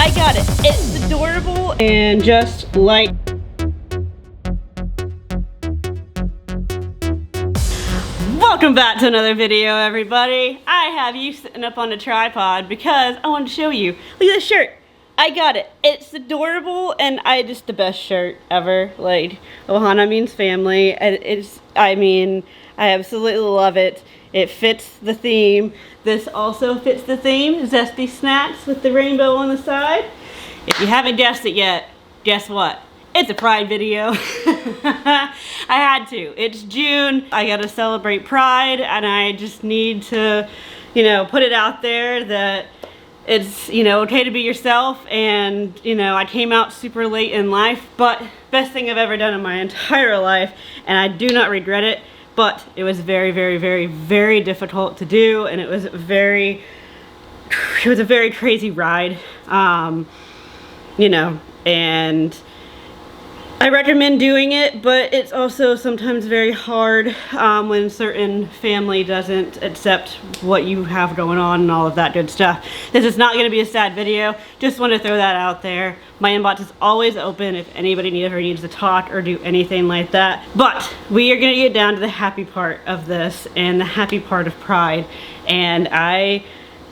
I got it. It's adorable and just like. Welcome back to another video, everybody. I have you sitting up on a tripod because I wanted to show you. Look at this shirt. I got it. It's adorable and just the best shirt ever. Like, Ohana means family. And I absolutely love it. It fits the theme. This also fits the theme. Zesty snacks with the rainbow on the side. If you haven't guessed it yet, guess what? It's a Pride video. I had to. It's June. I gotta celebrate Pride and I just need to, put it out there that it's, okay to be yourself. And, I came out super late in life, but best thing I've ever done in my entire life. And I do not regret it, but it was very, very, very, very difficult to do. And it was a very crazy ride, and I recommend doing it, but it's also sometimes very hard when certain family doesn't accept what you have going on and all of that good stuff. This is not going to be a sad video. Just want to throw that out there. My inbox is always open if anybody ever needs to talk or do anything like that. But we are going to get down to the happy part of this and the happy part of Pride. And I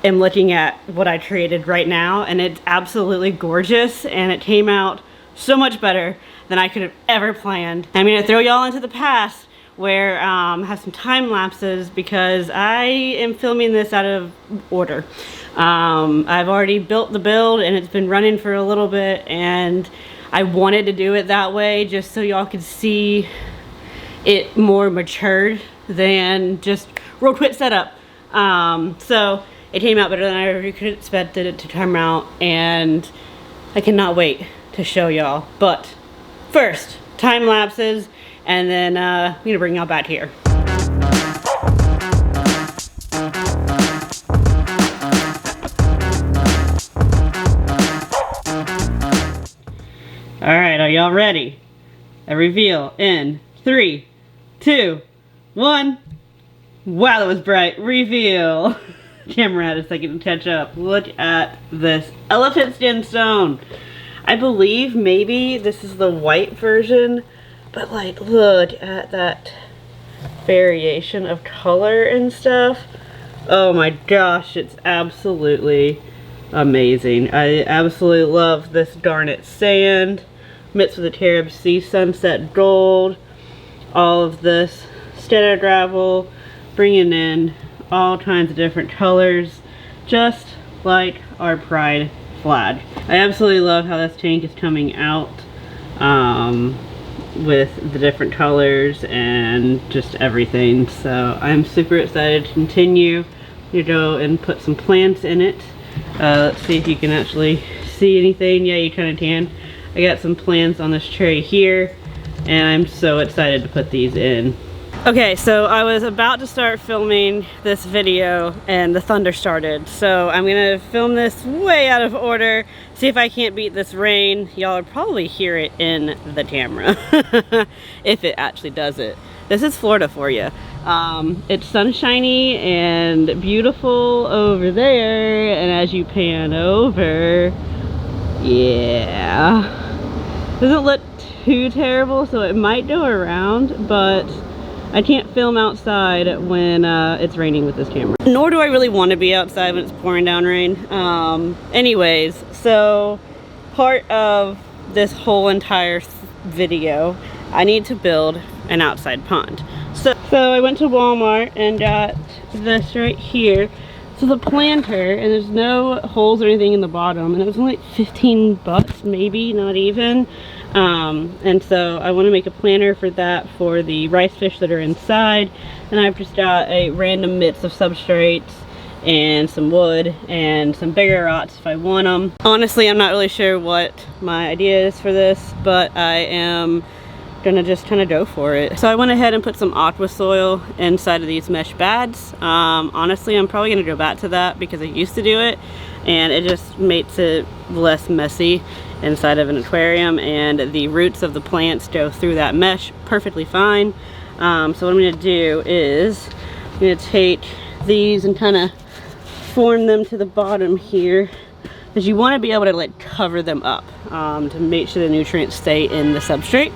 am looking at what I created right now, and it's absolutely gorgeous, and it came out so much better than I could have ever planned. I'm gonna throw y'all into the past where I have some time lapses because I am filming this out of order. I've already built the build and it's been running for a little bit, and I wanted to do it that way just so y'all could see it more matured than just real quick setup. So it came out better than I ever could have expected it to come out, and I cannot wait to show y'all. But first, time lapses, and then I'm gonna bring y'all back here. All right, are y'all ready? A reveal in 3, 2, 1. Wow, that was bright. Reveal. Camera had a second to catch up. Look at this elephant skin stone. I believe maybe this is the white version, but like, look at that variation of color and stuff. Oh my gosh, it's absolutely amazing. I absolutely love this garnet sand mixed with the Carib Sea sunset gold. All of this standard gravel, bringing in all kinds of different colors, just like our Pride flag. I absolutely love how this tank is coming out with the different colors and just everything. So I'm super excited to continue to go and put some plants in it. Let's see if you can actually see anything. Yeah, you kind of can. I got some plants on this tray here, and I'm so excited to put these in. Okay, so I was about to start filming this video and the thunder started. So I'm gonna film this way out of order, see if I can't beat this rain. Y'all will probably hear it in the camera, if it actually does it. This is Florida for you. It's sunshiny and beautiful over there, and as you pan over, yeah. Doesn't look too terrible, so it might go around, but I can't film outside when it's raining with this camera. Nor do I really want to be outside when it's pouring down rain. Anyways, so part of this whole entire video, I need to build an outside pond. So I went to Walmart and got this right here. So the planter, and there's no holes or anything in the bottom, and it was only like 15 bucks, maybe, not even. And so I want to make a planter for that for the rice fish that are inside, and I've just got a random mix of substrates and some wood and some bigger rocks if I want them. Honestly, I'm not really sure what my idea is for this, but I am gonna just kind of go for it. So I went ahead and put some aqua soil inside of these mesh bags. Honestly, I'm probably gonna go back to that because I used to do it, and it just makes it less messy inside of an aquarium, and the roots of the plants go through that mesh perfectly fine. So what I'm gonna do is I'm gonna take these and kind of form them to the bottom here is you want to be able to like cover them up to make sure the nutrients stay in the substrate.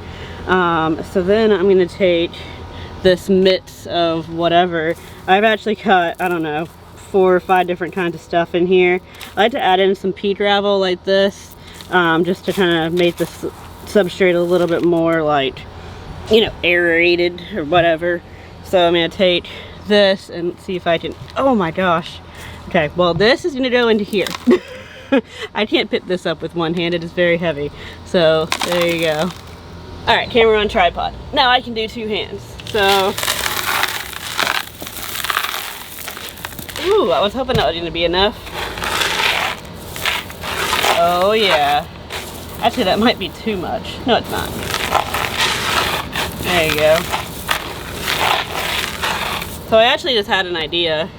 So then I'm going to take this mix of whatever. I've actually cut, I don't know, 4 or 5 different kinds of stuff in here. I like to add in some pea gravel like this, just to kind of make this substrate a little bit more like, you know, aerated or whatever. So I'm going to take this and see if I can, oh my gosh. Okay, well this is going to go into here. I can't pick this up with one hand, it is very heavy. So there you go. Alright, camera on tripod. Now I can do 2 hands. So, ooh, I was hoping that was going to be enough. Oh yeah. Actually, that might be too much. No, it's not. There you go. So I actually just had an idea,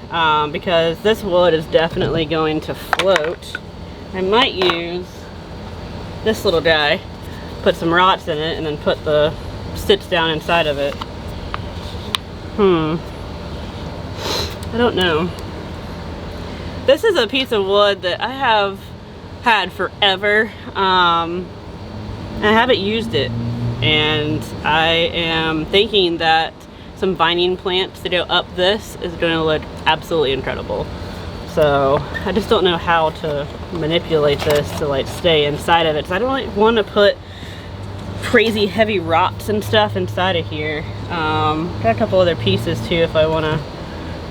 because this wood is definitely going to float. I might use this little guy, put some rots in it, and then put the sticks down inside of it. I don't know. This is a piece of wood that I have had forever. I haven't used it, and I am thinking that some vining plants to go up this is going to look absolutely incredible. So I just don't know how to manipulate this to like stay inside of it, because I don't want to put crazy heavy rots and stuff inside of here. Got a couple other pieces too if I want to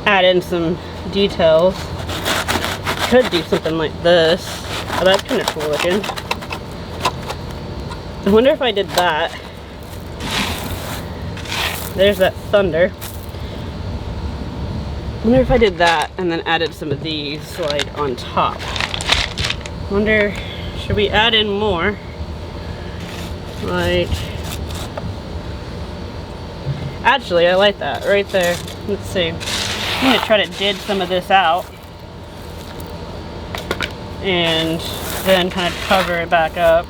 add in some details. Could do something like this. Oh, that's kind of cool looking. I wonder if I did that. There's that thunder. I wonder if I did that and then added some of these like on top. Wonder, should we add in more? Like, actually I like that right there. Let's see. I'm gonna try to dig some of this out and then kind of cover it back up.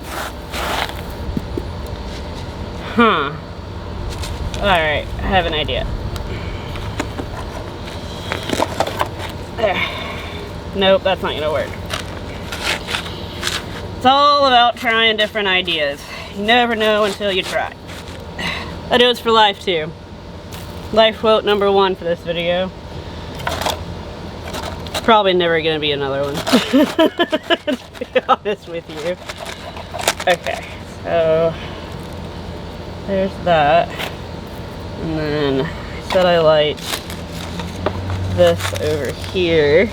Alright, I have an idea. There. Nope, that's not gonna work. It's all about trying different ideas. You never know until you try. That goes for life too. Life quote number 1 for this video. Probably never gonna be another one. To be honest with you. Okay, so there's that. And then I said I liked this over here.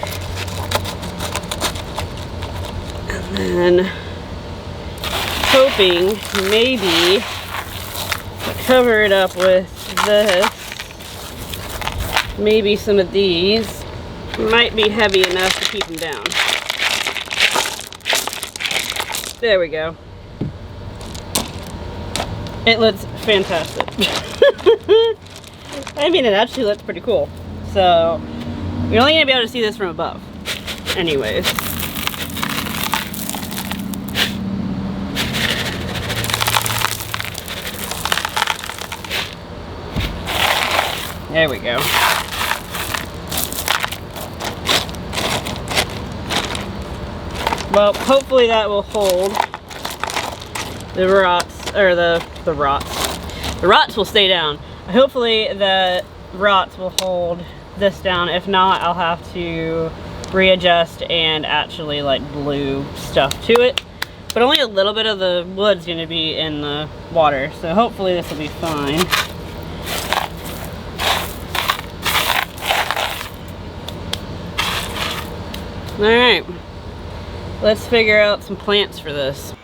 And then hoping maybe cover it up with this. Maybe some of these might be heavy enough to keep them down. There we go. It looks fantastic. I mean, it actually looks pretty cool. So, you're only going to be able to see this from above. Anyways. There we go. Well, hopefully that will hold the rots, or the rots. The rots will stay down. Hopefully the rots will hold this down. If not, I'll have to readjust and actually like glue stuff to it. But only a little bit of the wood's going to be in the water, so hopefully this will be fine. Alright, let's figure out some plants for this.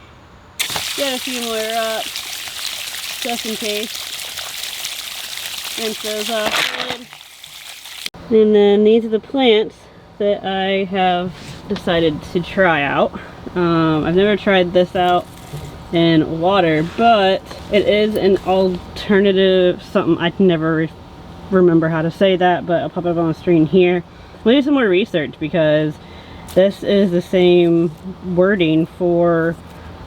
Got a few more rots, just in case. Rinse those off good. And then these are the plants that I have decided to try out. I've never tried this out in water, but it is an alternative something. I can never remember how to say that, but I'll pop up on the screen here. We'll do some more research because this is the same wording for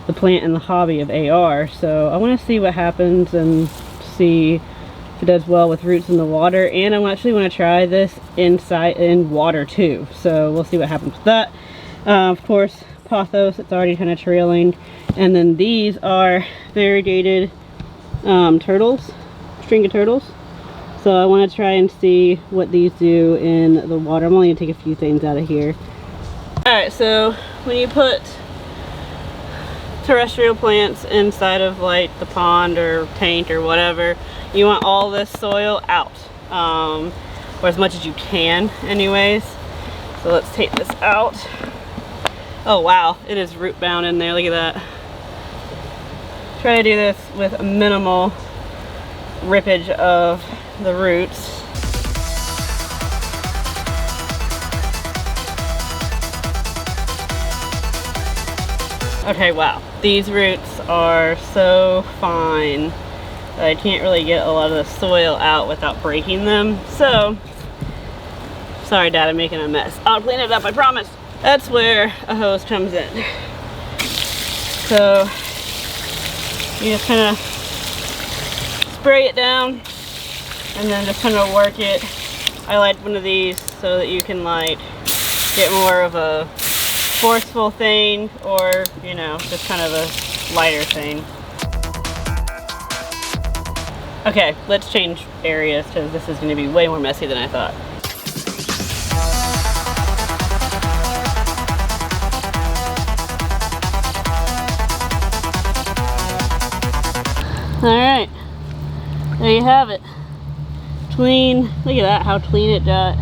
the plant and the hobby of AR. So I want to see what happens and see if it does well with roots in the water. And I actually want to try this in water too. So we'll see what happens with that. Of course, pothos that's already kind of trailing. And then these are variegated turtles, string of turtles. So I want to try and see what these do in the water. I'm only going to take a few things out of here. Alright, so when you put terrestrial plants inside of like the pond or tank or whatever, you want all this soil out, or as much as you can anyways. So let's take this out. Oh wow, it is root bound in there, look at that. Try to do this with minimal rippage of the roots. Okay, wow, these roots are so fine that I can't really get a lot of the soil out without breaking them. So, sorry Dad, I'm making a mess. I'll clean it up, I promise. That's where a hose comes in. So, you just kind of spray it down and then just kind of work it. I like one of these so that you can like get more of a forceful thing, or you know, just kind of a lighter thing. Okay, let's change areas because this is going to be way more messy than I thought. Alright, there you have it. Clean. Look at that, how clean it got.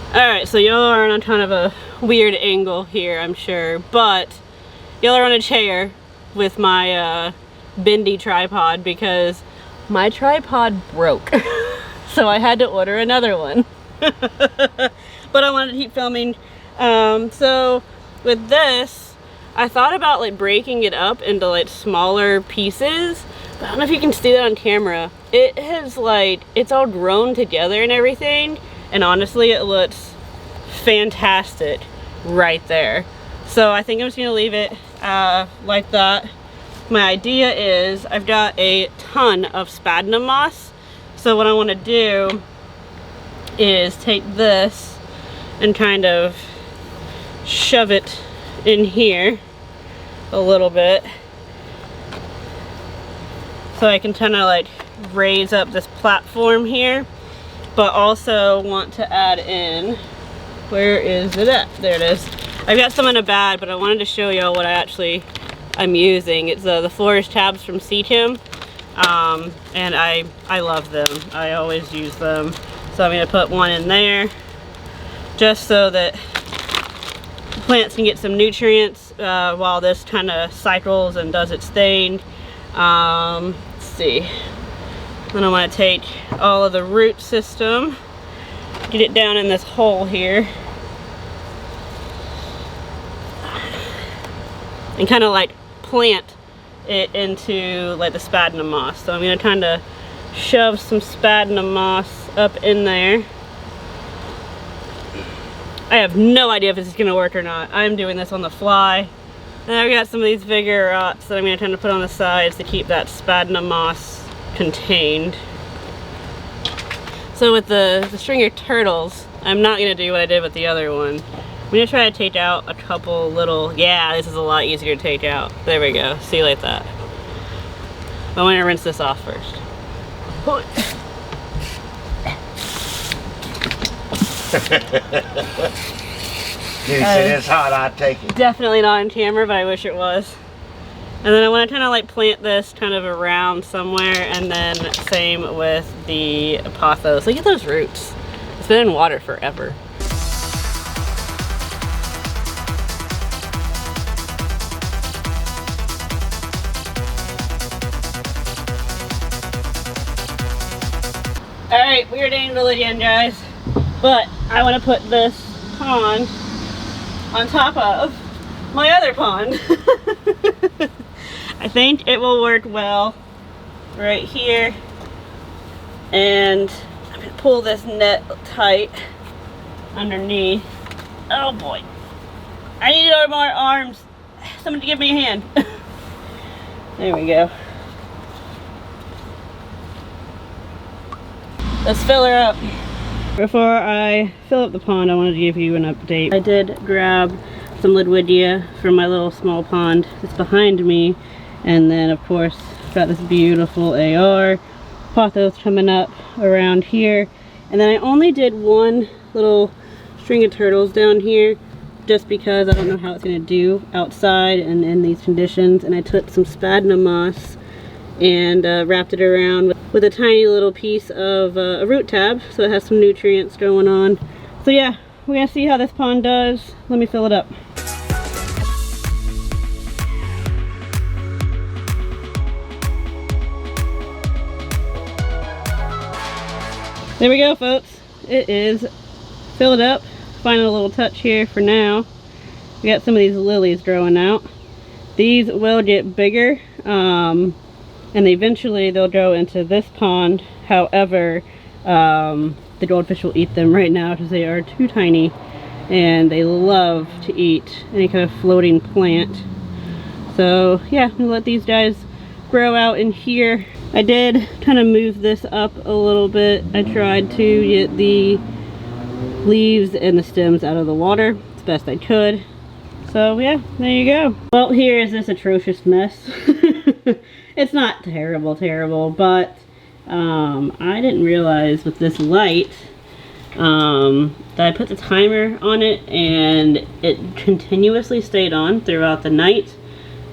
Alright, so y'all are on a kind of a weird angle here, I'm sure, but y'all are on a chair with my bendy tripod because my tripod broke. So I had to order another one. But I wanted to keep filming. So with this, I thought about like breaking it up into like smaller pieces, but I don't know if you can see that on camera. It has like, it's all grown together and everything, and honestly it looks fantastic right there. So I think I'm just gonna leave it like that. My idea is I've got a ton of sphagnum moss, so what I want to do is take this and kind of shove it in here a little bit so I can kind of like raise up this platform here, but also want to add in, where is it at? There it is. I've got some in a bag, but I wanted to show y'all what I'm using. It's the Flourish tabs from CTM, and I love them. I always use them. So I'm going to put one in there just so that plants can get some nutrients while this kind of cycles and does its thing. Let's see. Then I want to take all of the root system, get it down in this hole here, and kind of like plant it into like the sphagnum moss. So I'm going to kind of shove some sphagnum moss up in there. I have no idea if this is going to work or not. I'm doing this on the fly. And I've got some of these bigger rots that I'm going to tend to put on the sides to keep that sphagnum moss contained. So with the stringer turtles, I'm not going to do what I did with the other one. I'm going to try to take out a couple little, yeah, this is a lot easier to take out. There we go, see like that. I'm going to rinse this off first. You said it's hot, I'd take it. Definitely not on camera, but I wish it was. And then I want to kind of like plant this kind of around somewhere, and then same with the pothos. Look at those roots. It's been in water forever. Alright, weird angle again, guys. But I want to put this pond on top of my other pond. I think it will work well right here. And I'm going to pull this net tight underneath. Oh boy. I need more arms. Somebody give me a hand. There we go. Let's fill her up. Before I fill up the pond, I wanted to give you an update. I did grab some Lidwidia from my little small pond that's behind me, and then of course got this beautiful AR. Pothos coming up around here, and then I only did one little string of turtles down here just because I don't know how it's going to do outside and in these conditions, and I took some sphagnum moss and wrapped it around with a tiny little piece of a root tab so it has some nutrients going on. So yeah, we're gonna see how this pond does. Let me fill it up. There we go, folks. It is filled up. Final little touch here for now. We got some of these lilies growing out. These will get bigger, and eventually they'll go into this pond. However, the goldfish will eat them right now because they are too tiny, and they love to eat any kind of floating plant. So yeah, I'm gonna let these guys grow out in here. I did kind of move this up a little bit. I tried to get the leaves and the stems out of the water as best I could. So yeah, there you go. Well, here is this atrocious mess. It's not terrible, but I didn't realize with this light that I put the timer on it and it continuously stayed on throughout the night,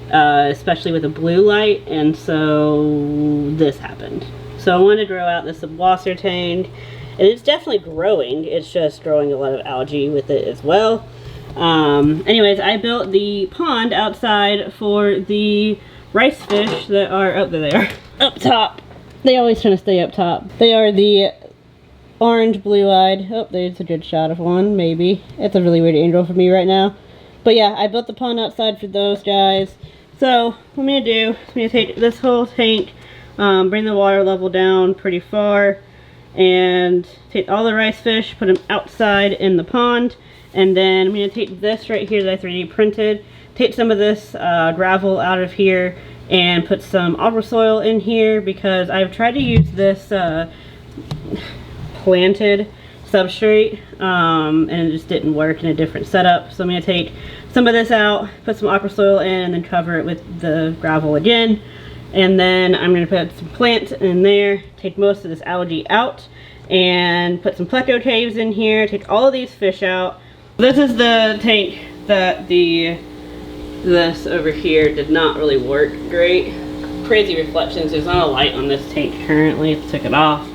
especially with a blue light, and so this happened. So I wanted to grow out this subwasser tank, and it's definitely growing. It's just growing a lot of algae with it as well. Anyways, I built the pond outside for the rice fish that are, oh, there they are, up top. They always trying to stay up top. They are the orange blue-eyed. Oh, there's a good shot of one, maybe. It's a really weird angle for me right now. But yeah, I built the pond outside for those guys. So what I'm gonna do is I'm gonna take this whole tank, bring the water level down pretty far, and take all the rice fish, put them outside in the pond, and then I'm gonna take this right here that I 3D printed, take some of this gravel out of here and put some arbor soil in here, because I've tried to use this planted substrate and it just didn't work in a different setup. So I'm going to take some of this out, put some arbor soil in, and then cover it with the gravel again. And then I'm going to put some plants in there, take most of this algae out, and put some pleco caves in here, take all of these fish out. This is the tank that this over here did not really work great. Crazy reflections. There's not a light on this tank currently. I took it off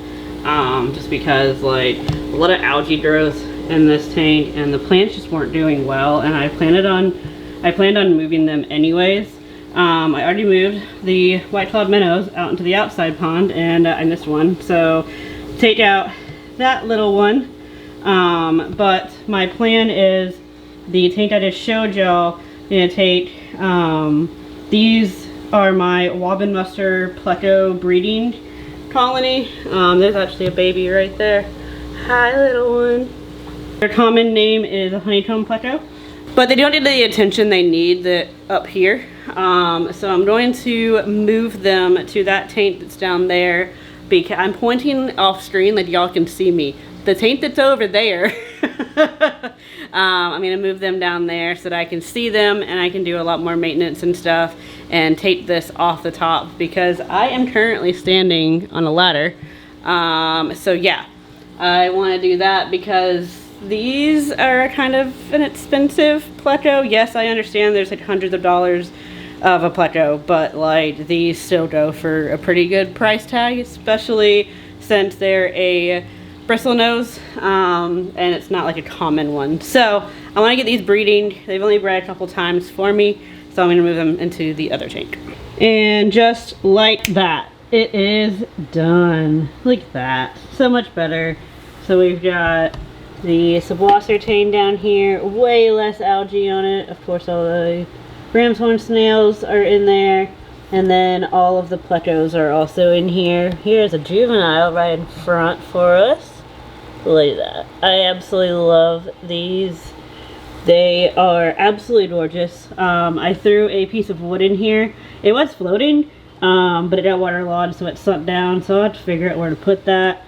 just because like a lot of algae growth in this tank, and the plants just weren't doing well, and I planned on moving them anyways. I already moved the white-clawed minnows out into the outside pond, and I missed one, so take out that little one. But my plan is the tank I just showed y'all. I'm gonna take these are my Wobbin Muster pleco breeding colony. There's actually a baby right there. Hi, little one. Their common name is a honeycomb pleco, but they don't get the attention they need up here. So I'm going to move them to that tank that's down there, because I'm pointing off screen like y'all can see me. The tank that's over there, I'm going to move them down there so that I can see them and I can do a lot more maintenance and stuff and take this off the top, because I am currently standing on a ladder. So yeah, I want to do that because these are kind of an expensive pleco. Yes, I understand there's like hundreds of dollars of a pleco, but like these still go for a pretty good price tag, especially since they're a bristle nose, and it's not like a common one. So I want to get these breeding. They've only bred a couple times for me, so I'm going to move them into the other tank. And just like that, it is done. Look at that, so much better. So we've got the subwasser tank down here, way less algae on it. Of course, all the ram's horn snails are in there, and then all of the plecos are also in here. Here's a juvenile right in front for us. Look at that. I absolutely love these. They are absolutely gorgeous. I threw a piece of wood in here. It was floating, but it got waterlogged, so it sunk down, so I had to figure out where to put that.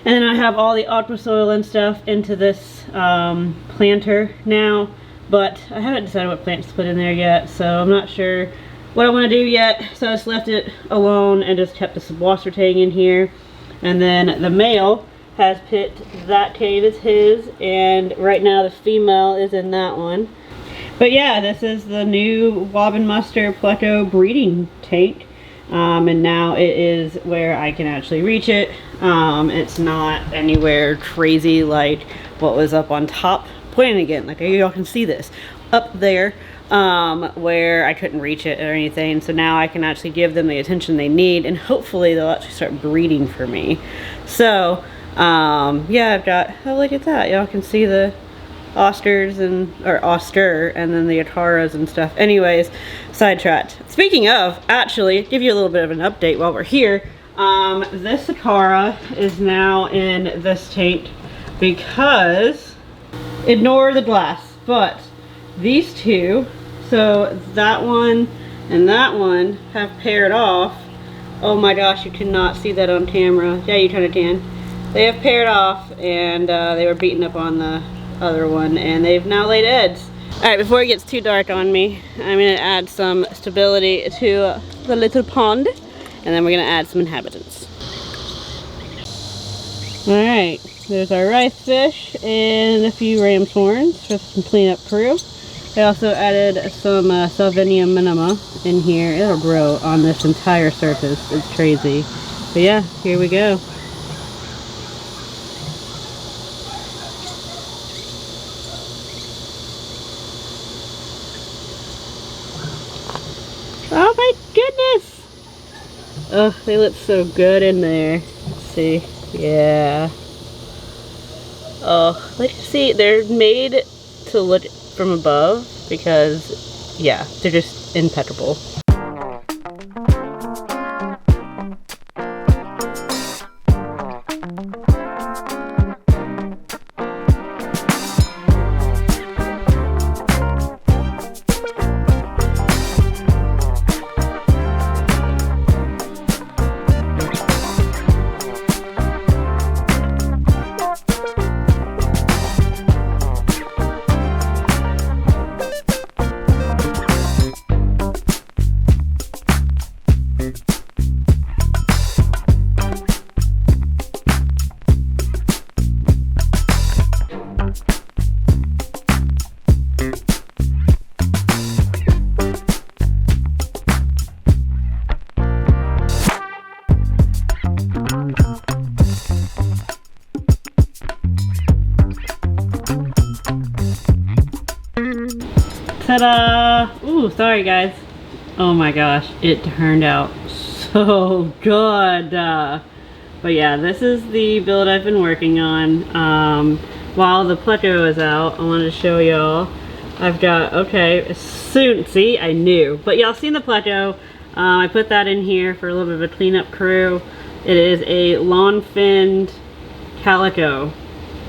And then I have all the aqua soil and stuff into this planter now, but I haven't decided what plants to put in there yet, so I'm not sure what I want to do yet. So I just left it alone and just kept the washer tank in here. And then the male has picked that cave as his, and right now the female is in that one. But yeah, this is the new Wabbenmuster Pleco breeding tank. And now it is where I can actually reach it. It's not anywhere crazy like what was up on top. Pointing again, like y'all can see this up there, where I couldn't reach it or anything. So now I can actually give them the attention they need, and hopefully they'll actually start breeding for me. So yeah, I've got, oh look at that, y'all can see the Osters or Oster, and then the Ataras and stuff. Anyways, sidetracked. Speaking of, actually, give you a little bit of an update while we're here. This Atara is now in this tank because, ignore the glass, but these two, so that one and that one have paired off. Oh my gosh, you cannot see that on camera. Yeah, you kind of can. They have paired off, and they were beating up on the other one, and they've now laid eggs. Alright, before it gets too dark on me, I'm going to add some stability to the little pond, and then we're going to add some inhabitants. Alright, there's our rice fish and a few ram's horns for some cleanup crew. I also added some Salvinia minima in here. It'll grow on this entire surface. It's crazy. But yeah, here we go. Oh my goodness! Oh, they look so good in there. Let's see. Yeah. Oh, let's see. They're made to look from above because, yeah, they're just impeccable. Ta-da! Ooh, sorry guys. Oh my gosh, it turned out so good. But yeah, this is the build I've been working on. While the Pleco is out, I wanted to show y'all. I've got, okay, soon, see, I knew. But y'all seen the Pleco. I put that in here for a little bit of a cleanup crew. It is a lawn-finned calico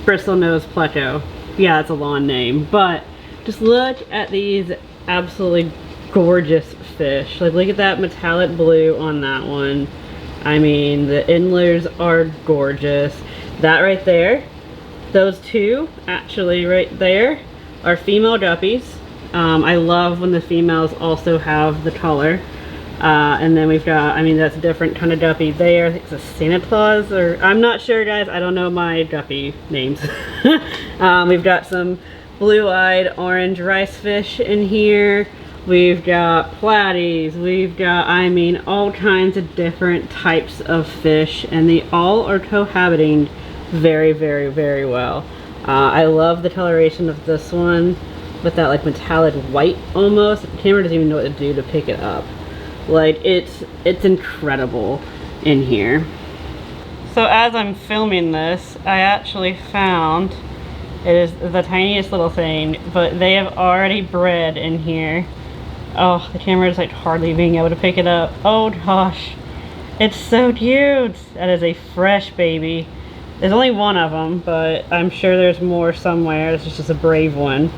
bristle-nosed Pleco. Yeah, it's a lawn name, but just look at these absolutely gorgeous fish. Like, look at that metallic blue on that one. I mean, the endlers are gorgeous. That right there, those two actually right there are female guppies. I love when the females also have the color. And then we've got, I mean, that's a different kind of guppy there. I think it's a Santa Claus, or I'm not sure guys, I don't know my guppy names. We've got some blue-eyed orange rice fish in here. We've got platies, we've got, I mean, all kinds of different types of fish, and they all are cohabiting very, very, very well. I love the coloration of this one with that like metallic white almost. The camera doesn't even know what to do to pick it up. Like, it's incredible in here. So as I'm filming this, I actually found, it is the tiniest little thing, but they have already bred in here. Oh, the camera is like hardly being able to pick it up. Oh gosh, it's so cute. That is a fresh baby. There's only one of them, but I'm sure there's more somewhere. This is just a brave one.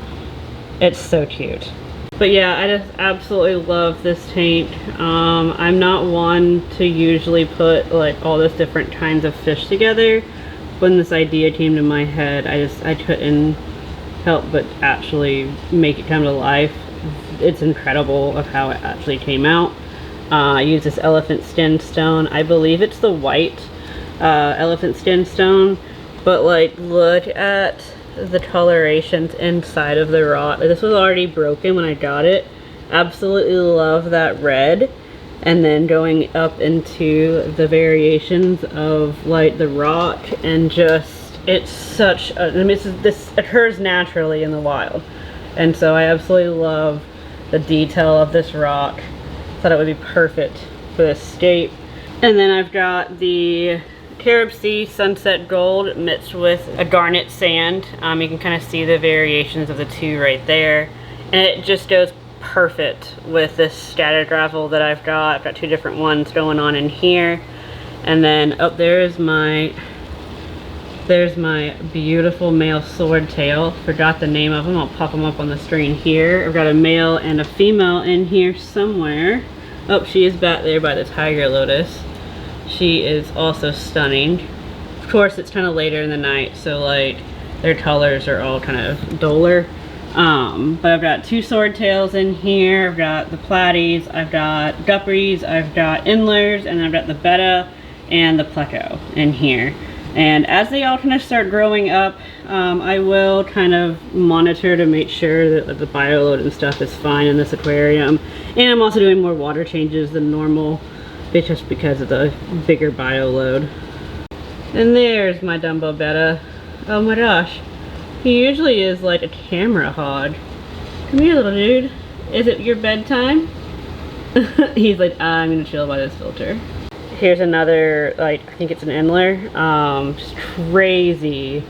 It's so cute. But yeah, I just absolutely love this tank. I'm not one to usually put like all this different kinds of fish together, when this idea came to my head, I couldn't help but actually make it come to life. It's incredible of how it actually came out. I used this elephant skin stone. I believe it's the white elephant skin stone, but like, look at the colorations inside of the rock. This was already broken when I got it. Absolutely love that red. And then going up into the variations of like the rock, and just, it's such a, I mean, this occurs naturally in the wild. And so I absolutely love the detail of this rock. Thought it would be perfect for this scape. And then I've got the Carib Sea Sunset Gold mixed with a garnet sand. You can kind of see the variations of the two right there. And it just goes perfect with this scattered gravel that I've got. I've got two different ones going on in here. And then up there's my beautiful male swordtail. Forgot the name of them. I'll pop them up on the screen here. I've got a male and a female in here somewhere. Oh, she is back there by the tiger lotus. She is also stunning. Of course, it's kind of later in the night, so like their colors are all kind of duller. But I've got two swordtails in here. I've got the platies, I've got guppies, I've got endlers, and I've got the betta and the pleco in here. And as they all kind of start growing up, I will kind of monitor to make sure that the bioload and stuff is fine in this aquarium. And I'm also doing more water changes than normal, just because of the bigger bioload. And there's my Dumbo betta. Oh my gosh. He usually is like a camera hog. Come here, little dude. Is it your bedtime? He's like, I'm gonna chill by this filter. Here's another, like, I think it's an endler. Just crazy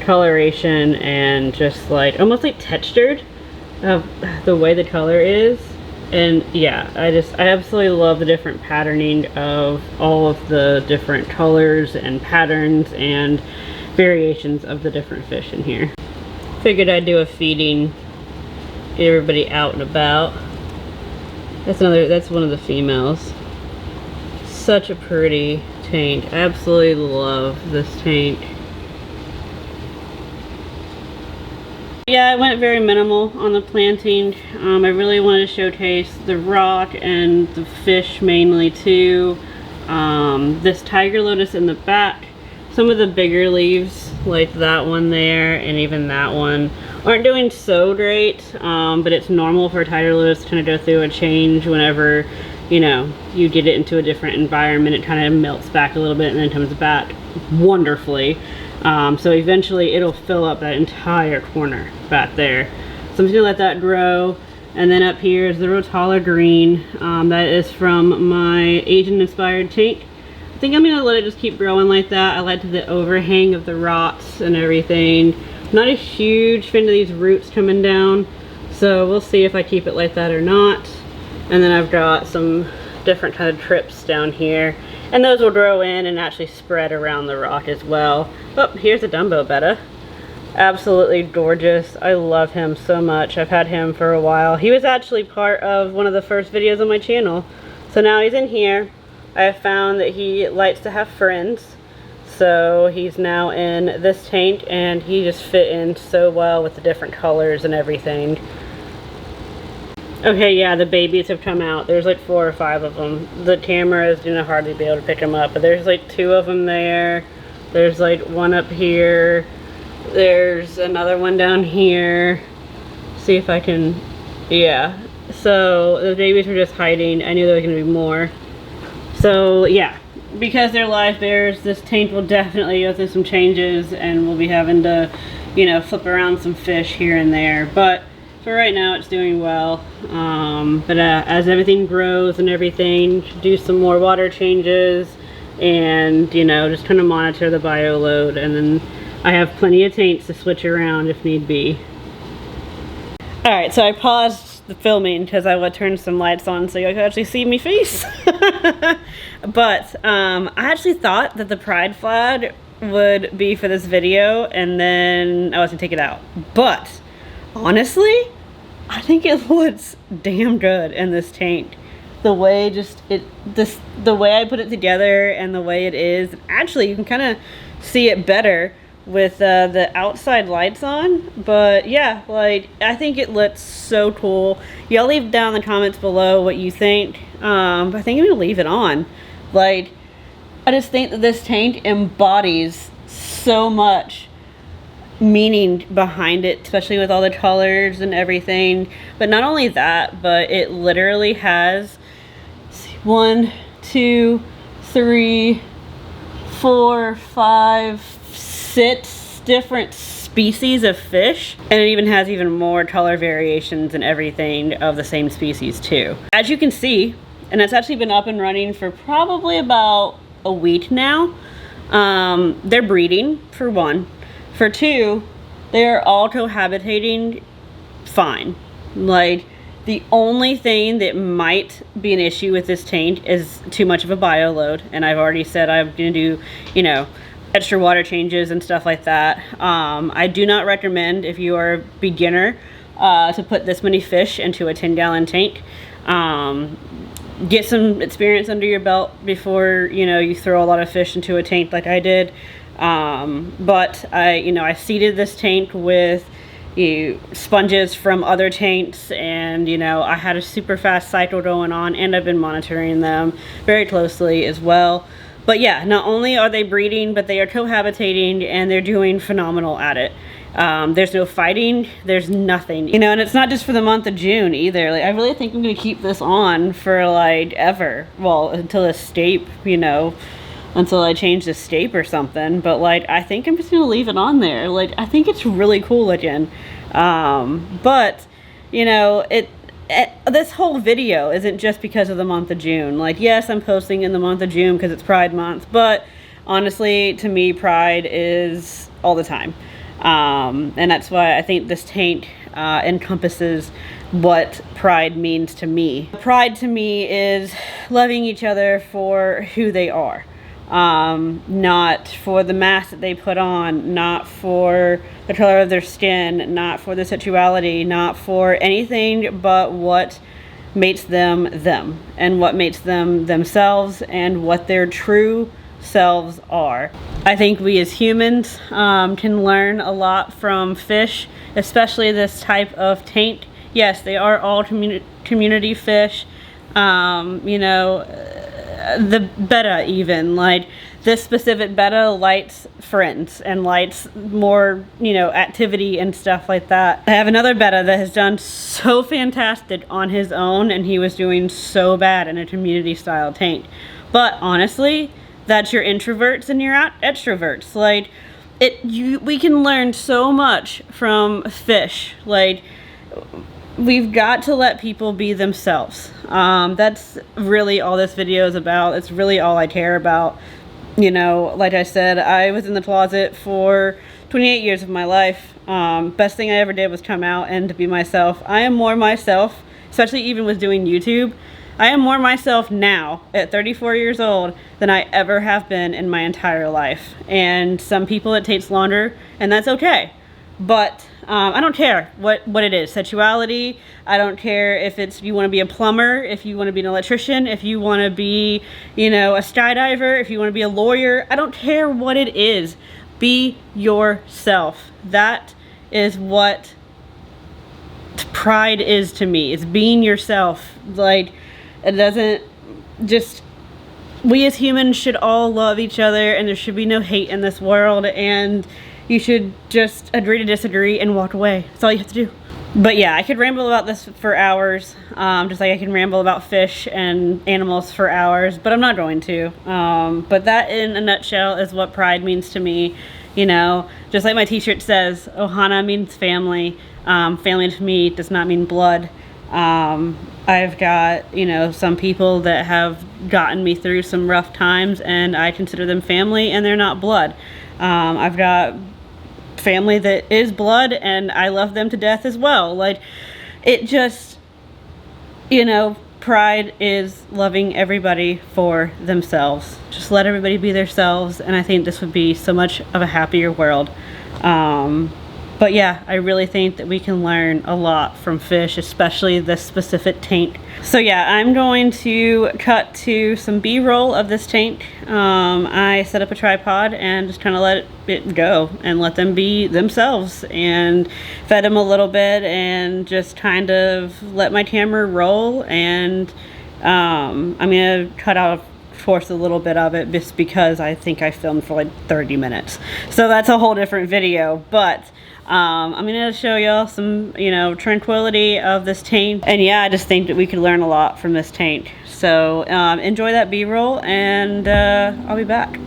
coloration and just like, almost like textured of the way the color is. And yeah, I absolutely love the different patterning of all of the different colors and patterns and variations of the different fish in here. Figured I'd do a feeding, get everybody out and about. That's one of the females. Such a pretty tank. I absolutely love this tank. Yeah, I went very minimal on the planting. I really wanted to showcase the rock and the fish mainly too. This tiger lotus in the back, some of the bigger leaves like that one there and even that one aren't doing so great, but it's normal for a tiger lotus to kind of go through a change whenever, you know, you get it into a different environment. It kind of melts back a little bit and then comes back wonderfully. So eventually it'll fill up that entire corner back there. So I'm just gonna let that grow. And then up here is the Rotala green. That is from my Asian inspired tank. I think I'm gonna let it just keep growing like that. I like the overhang of the rocks and everything. Not a huge fan of these roots coming down, so we'll see if I keep it like that or not. And then I've got some different kind of trips down here, and those will grow in and actually spread around the rock as well. Oh, here's a Dumbo betta. Absolutely gorgeous. I love him so much. I've had him for a while. He was actually part of one of the first videos on my channel. So now he's in here. I have found that he likes to have friends. So he's now in this tank, and he just fit in so well with the different colors and everything. Okay, yeah, the babies have come out. There's like 4 or 5 of them. The camera is gonna hardly be able to pick them up, but there's like 2 of them there. There's like 1 up here. There's another one down here. See if I can, yeah. So the babies were just hiding. I knew there was gonna be more. So yeah, because they're live bears, this tank will definitely go through some changes, and we'll be having to, you know, flip around some fish here and there. But for right now, it's doing well. As everything grows and everything, do some more water changes, and you know, just kind of monitor the bio load, and then I have plenty of tanks to switch around if need be. All right, so I paused the filming because I would turn some lights on so you could actually see me face. But I actually thought that the pride flag would be for this video, and then I was gonna take it out. But honestly, I think it looks damn good in this tank. The way the way I put it together and the way it is. Actually, you can kind of see it better with the outside lights on. But yeah, like, I think it looks so cool. Y'all leave down in the comments below what you think. But I think I'm gonna leave it on. Like, I just think that this tank embodies so much meaning behind it, especially with all the colors and everything. But not only that, but it literally has 1, 2, 3, 4, 5, 6 different species of fish, and it even has even more color variations and everything of the same species too. As you can see, and it's actually been up and running for probably about a week now. They're breeding, for one. For two, they're all cohabitating fine. Like, the only thing that might be an issue with this tank is too much of a bio load, and I've already said I'm gonna do, you know, extra water changes and stuff like that. I do not recommend, if you are a beginner, to put this many fish into a 10-gallon tank. Get some experience under your belt before, you know, you throw a lot of fish into a tank like I did. But I seeded this tank with sponges from other tanks, and I had a super fast cycle going on, and I've been monitoring them very closely as well. But yeah, not only are they breeding, but they are cohabitating, and they're doing phenomenal at it. There's no fighting, there's nothing, and it's not just for the month of June either. Like, I really think I'm gonna keep this on for like ever. Well, until the scape, until I change the scape or something. But like, I think I'm just gonna leave it on there. Like, I think it's really cool again. But this whole video isn't just because of the month of June. Like, yes, I'm posting in the month of June because it's Pride Month, but honestly, to me, Pride is all the time. And that's why I think this tank encompasses what pride means to me. Pride to me is loving each other for who they are. Not for the mask that they put on, not for the color of their skin, not for their sexuality, not for anything but what makes them them, and what makes them themselves, and what their true selves are. I think we as humans can learn a lot from fish, especially this type of tank. Yes, they are all community fish. The betta, even, like this specific betta likes friends and likes more, activity and stuff like that. I have another betta that has done so fantastic on his own, and he was doing so bad in a community style tank. But honestly, that's your introverts and your extroverts. Like, we can learn so much from fish. Like, we've got to let people be themselves. That's really all this video is about. It's really all I care about. Like I said, I was in the closet for 28 years of my life. Best thing I ever did was come out and to be myself. I am more myself, especially even with doing YouTube. I am more myself now at 34 years old than I ever have been in my entire life. And some people it takes longer, and that's okay. But I don't care what it is. Sexuality, I don't care if it's you want to be a plumber, if you want to be an electrician, if you want to be, a skydiver, if you want to be a lawyer. I don't care what it is. Be yourself. That is what pride is to me. It's being yourself. Like, it doesn't just... We as humans should all love each other, and there should be no hate in this world, and you should just agree to disagree and walk away. That's all you have to do. But yeah, I could ramble about this for hours, just like I can ramble about fish and animals for hours, but I'm not going to. But that, in a nutshell, is what pride means to me. Just like my t-shirt says, Ohana means family. Family to me does not mean blood. I've got, some people that have gotten me through some rough times, and I consider them family, and they're not blood. I've got family that is blood, and I love them to death as well. Like, it just, pride is loving everybody for themselves. Just let everybody be themselves, and I think this would be so much of a happier world. But yeah, I really think that we can learn a lot from fish, especially this specific tank. So yeah, I'm going to cut to some B-roll of this tank. I set up a tripod and just kind of let it go and let them be themselves, and fed them a little bit and just kind of let my camera roll. And I'm gonna cut out of course a little bit of it just because I think I filmed for like 30 minutes. So that's a whole different video, but I'm gonna show y'all some, you know, tranquility of this tank. And yeah, I just think that we could learn a lot from this tank. So enjoy that B-roll, and I'll be back.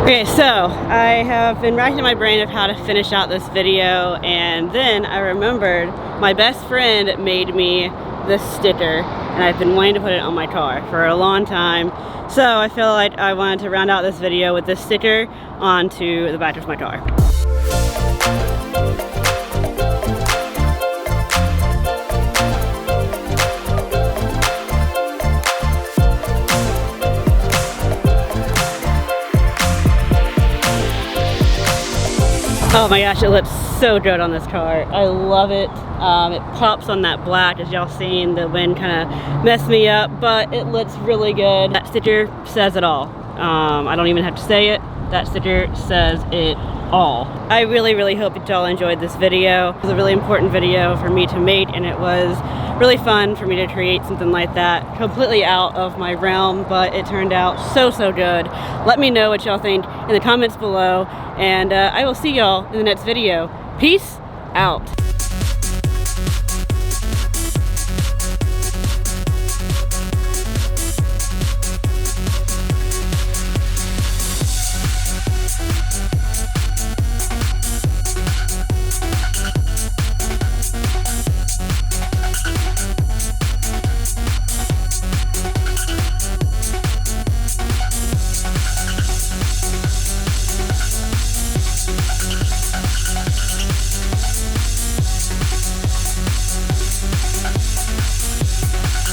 Okay, so I have been racking my brain of how to finish out this video, and then I remembered my best friend made me this sticker, and I've been wanting to put it on my car for a long time. So I feel like I wanted to round out this video with this sticker onto the back of my car. Oh my gosh, it looks so good on this car. I love it. It pops on that black, as y'all seen. The wind kind of messed me up, but it looks really good. That sticker says it all. I don't even have to say it. That sticker says it all. I really hope that y'all enjoyed this video. It was a really important video for me to make, and it was really fun for me to create something like that. Completely out of my realm, but it turned out so good. Let me know what y'all think in the comments below, and I will see y'all in the next video. Peace out.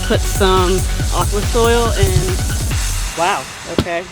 Put some aqua soil in. Wow, okay.